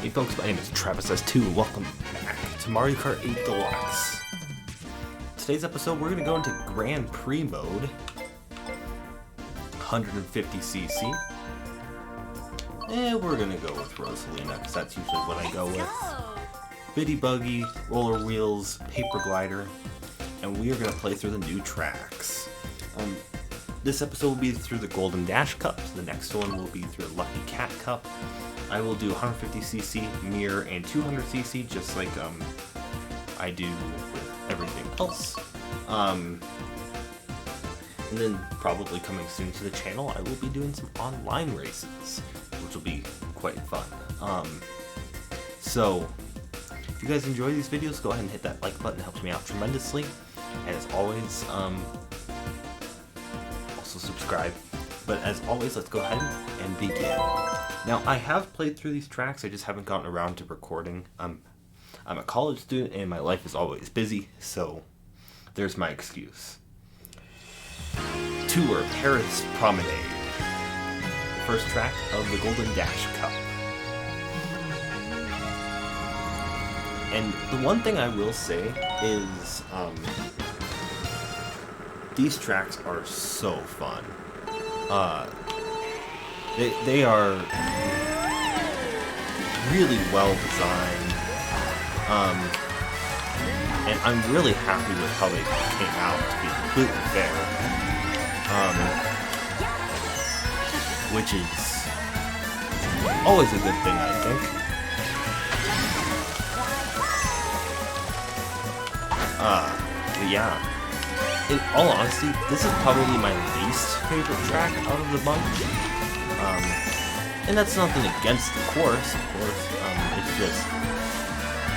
Hey folks, my name is Travis S2. Welcome back to Mario Kart 8 Deluxe. Today's episode, we're going to go into Grand Prix mode. 150cc. And we're going to go with Rosalina, because that's usually what I go with. Biddy Buggy, Roller Wheels, Paper Glider. And we are going to play through the new tracks. This episode will be through the Golden Dash Cup. The next one will be through the Lucky Cat Cup. I will do 150cc, Mirror, and 200cc, just like I do with everything else. And then probably coming soon to the channel, I will be doing some online races, which will be quite fun. So if you guys enjoy these videos, go ahead and hit that like button. It helps me out tremendously. And as always, also subscribe. But as always, let's go ahead and begin. Now, I have played through these tracks, I just haven't gotten around to recording. I'm a college student and my life is always busy, so there's my excuse. Tour Paris Promenade. The first track of the Golden Dash Cup. And the one thing I will say is, these tracks are so fun. They are really well designed, and I'm really happy with how they came out, to be completely fair, which is always a good thing, I think. But yeah. In all honesty, this is probably my least favorite track out of the bunch. And that's nothing against the course, of course.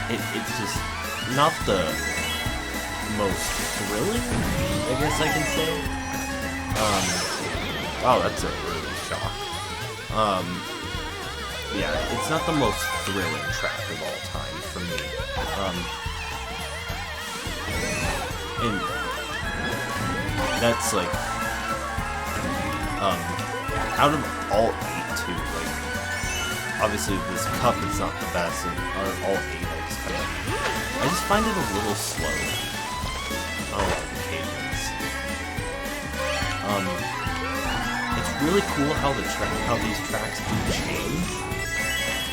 It's just not the most thrilling, I guess I can say. Wow, that's a really shock. Yeah, it's not the most thrilling track of all time for me. And that's like, out of all 8 too, like, obviously this cup is not the best, and all 8 I just find it a little slow on a lot of occasions. It's really cool how these tracks do change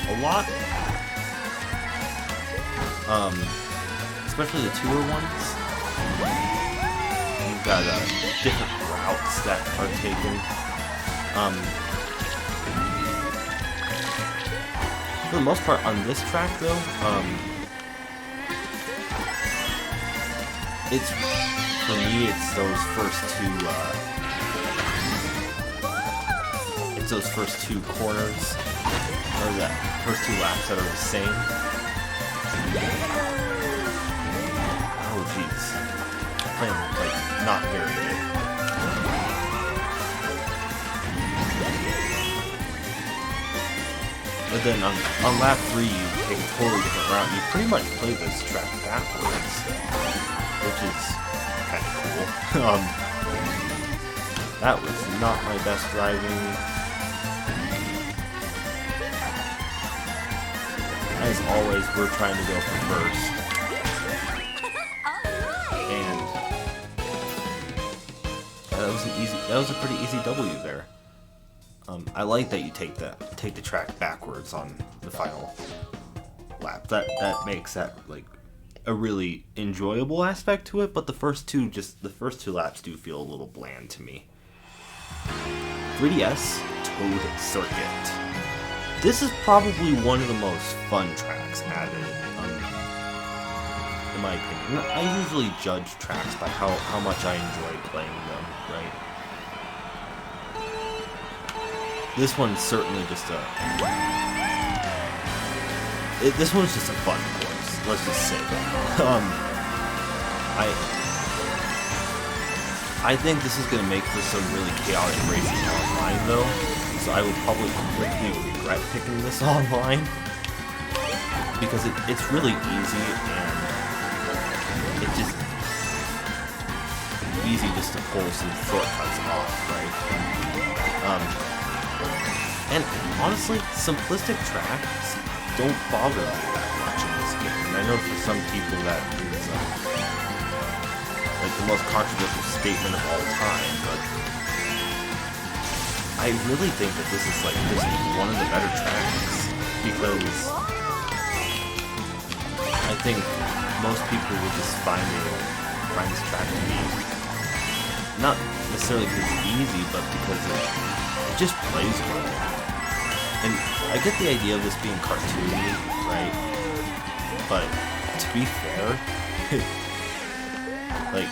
a lot, especially the tour ones. You've got different routes that are taken. For the most part, on this track, though, it's, for me, it's those first two corners, or the first 2 laps that are the same. Oh, jeez. Playing, like, not very good. But then on lap 3, you take a totally different route. You pretty much play this track backwards, which is kind of cool. That was not my best driving. As always, we're trying to go for first. And that was a pretty easy W there. I like that you take the track backwards on the final lap. That makes that like a really enjoyable aspect to it. But the first two laps do feel a little bland to me. 3DS Toad Circuit. This is probably one of the most fun tracks added, in my opinion. I usually judge tracks by how much I enjoy playing them, right? This one's certainly just this one's just a fun course. Let's just say that. I think this is gonna make for some really chaotic racing online, though. So I would probably quickly regret picking this online, because it's really easy, and it's just easy just to pull some shortcuts off, right? And honestly, simplistic tracks don't bother me that much in this game. And I know for some people that is like the most controversial statement of all time, but I really think that this is like just one of the better tracks, because I think most people would just find this track to be not necessarily because it's easy, but because it just plays well. And I get the idea of this being cartoony, right? But to be fair, like,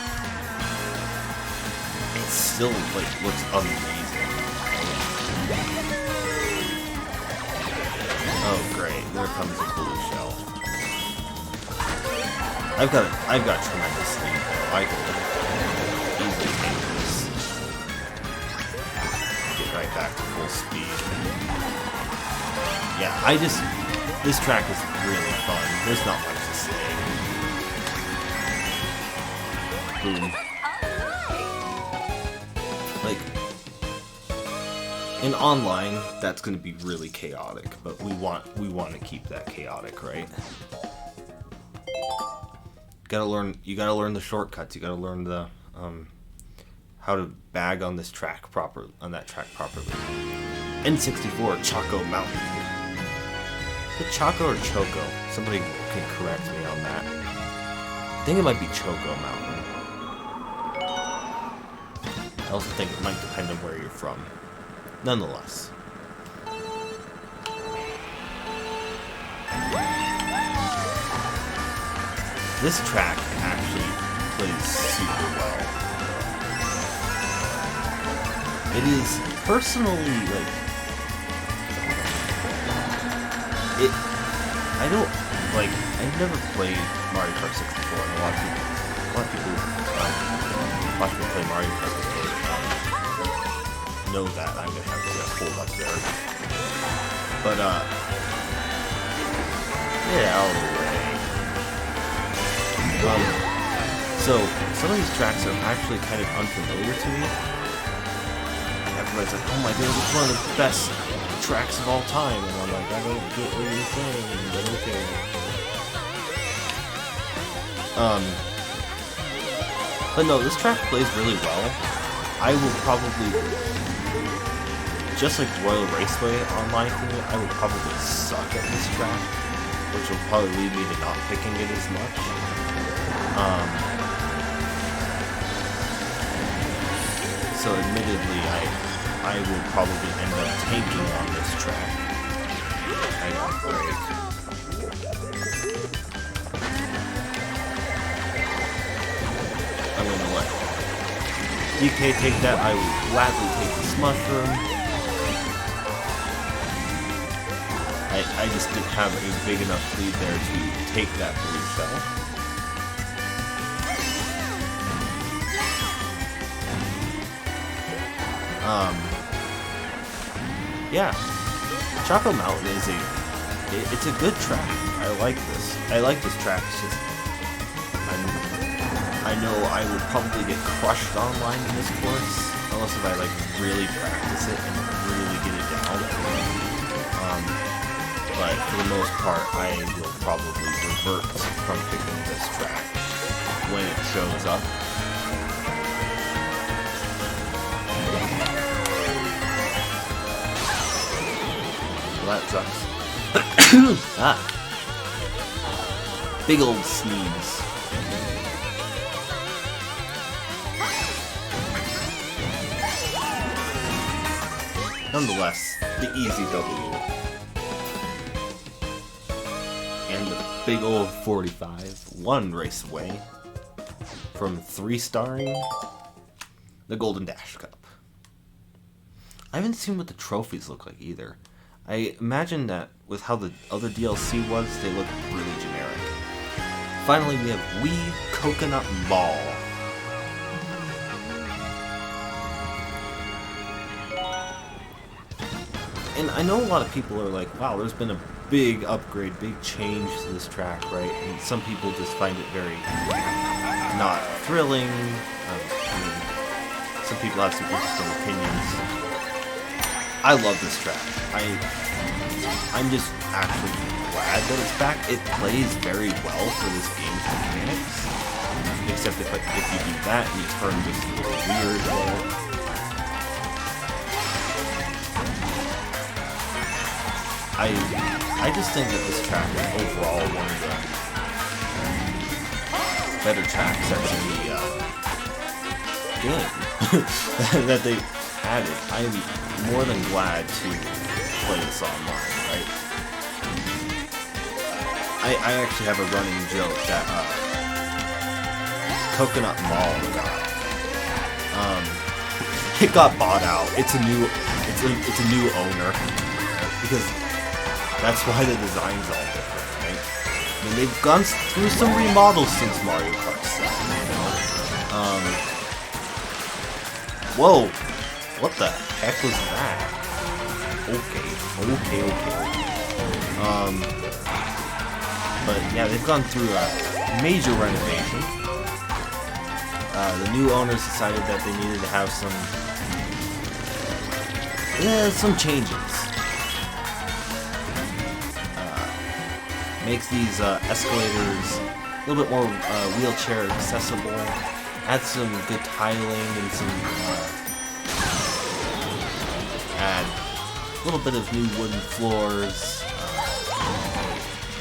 it still like looks amazing. Oh great, there comes a blue shell. I've got tremendous speed though. I can easily make this. Get right back to full speed. Yeah, this track is really fun. There's not much to say. Boom. Like, in online, that's gonna be really chaotic, but we want to keep that chaotic, right? You gotta learn the shortcuts. You gotta learn the how to bag on that track properly. N64 Choco Mountain. Is it Choco or Choco? Somebody can correct me on that. I think it might be Choco Mountain. I also think it might depend on where you're from. Nonetheless. This track actually plays super well. It is personally, like, I've never played Mario Kart 64, and a lot of people watch me play Mario Kart before, know that I'm gonna have to hold up there. But, yeah, out of the way. So, some of these tracks are actually kind of unfamiliar to me. Everybody's like, oh my god, it's one of the best tracks of all time, and I'm like, I don't get what you're saying, but okay. But no, this track plays really well. I will probably, just like Royal Raceway online for me, I would probably suck at this track, which will probably lead me to not picking it as much. So admittedly, I will probably end up tanking on this track. I got break. I'm gonna let DK take that. I will gladly take this mushroom. I just didn't have a big enough lead there to take that blue shell. Yeah, Choco Mountain is it's a good track. I like this. I like this track. It's just, I know I would probably get crushed online in this course, unless if I like really practice it and really get it down. But for the most part, I will probably revert from picking this track when it shows up. That sucks. Ah. Big old sneeze. Nonetheless, the easy W. And the big old 45, one race away from 3-starring the Golden Dash Cup. I haven't seen what the trophies look like either. I imagine that with how the other DLC was, they look really generic. Finally, we have Wii Coconut Mall. And I know a lot of people are like, wow, there's been a big upgrade, big change to this track, right? And some people just find it very not thrilling. I mean, some people have some interesting opinions. I love this track. I'm just actually glad that it's back. It plays very well for this game's mechanics. Except if you do that, you turn just a little weird there. I just think that this track is overall one of the better tracks that's in the game that they added. I'm more than glad to play this online, right? I actually have a running joke that Coconut Mall it got bought out. It's a new owner because that's why the design's all different, right? I mean, they've gone through some remodels since Mario Kart 7. Whoa! What the heck was that? Okay. But yeah, they've gone through a major renovation. The new owners decided that they needed to have some changes. Makes these escalators a little bit more wheelchair accessible. Add some good tiling and some add a little bit of new wooden floors.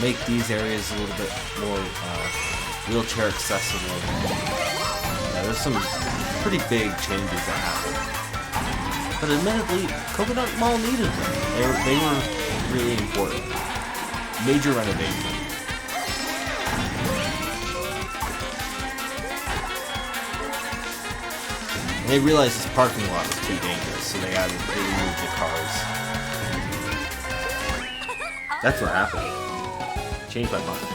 Make these areas a little bit more wheelchair accessible. Yeah, there's some pretty big changes that happened. But admittedly, Coconut Mall needed them. They were really important. Major renovation. They realized this parking lot was too dangerous, so they removed the cars. That's what happened. Changed my mind.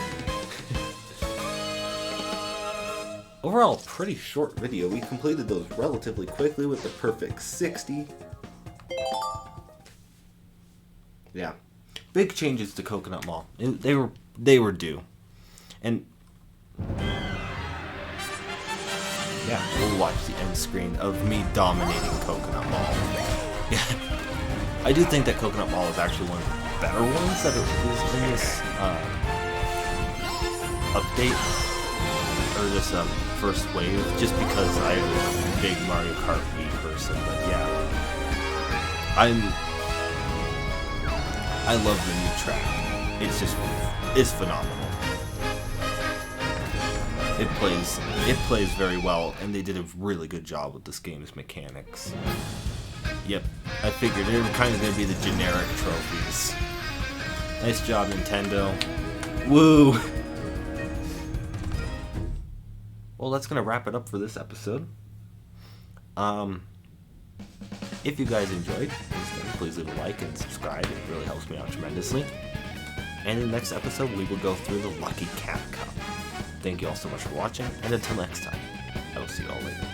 Overall, pretty short video. We completed those relatively quickly with the perfect 60. Yeah. Big changes to Coconut Mall. They were due. And yeah, we'll watch the end screen of me dominating Coconut Mall. Yeah. I do think that Coconut Mall is actually one of the better ones that is in this update, or this first wave, just because I'm a big Mario Kart Wii person. But yeah, I love the new track. It's phenomenal. It plays very well, and they did a really good job with this game's mechanics. Yep, I figured they were kind of going to be the generic trophies. Nice job, Nintendo. Woo! Well, that's going to wrap it up for this episode. If you guys enjoyed, please leave a like and subscribe. It really helps me out tremendously. And in the next episode, we will go through the Lucky Cat Cup. Thank you all so much for watching, and until next time, I will see you all later.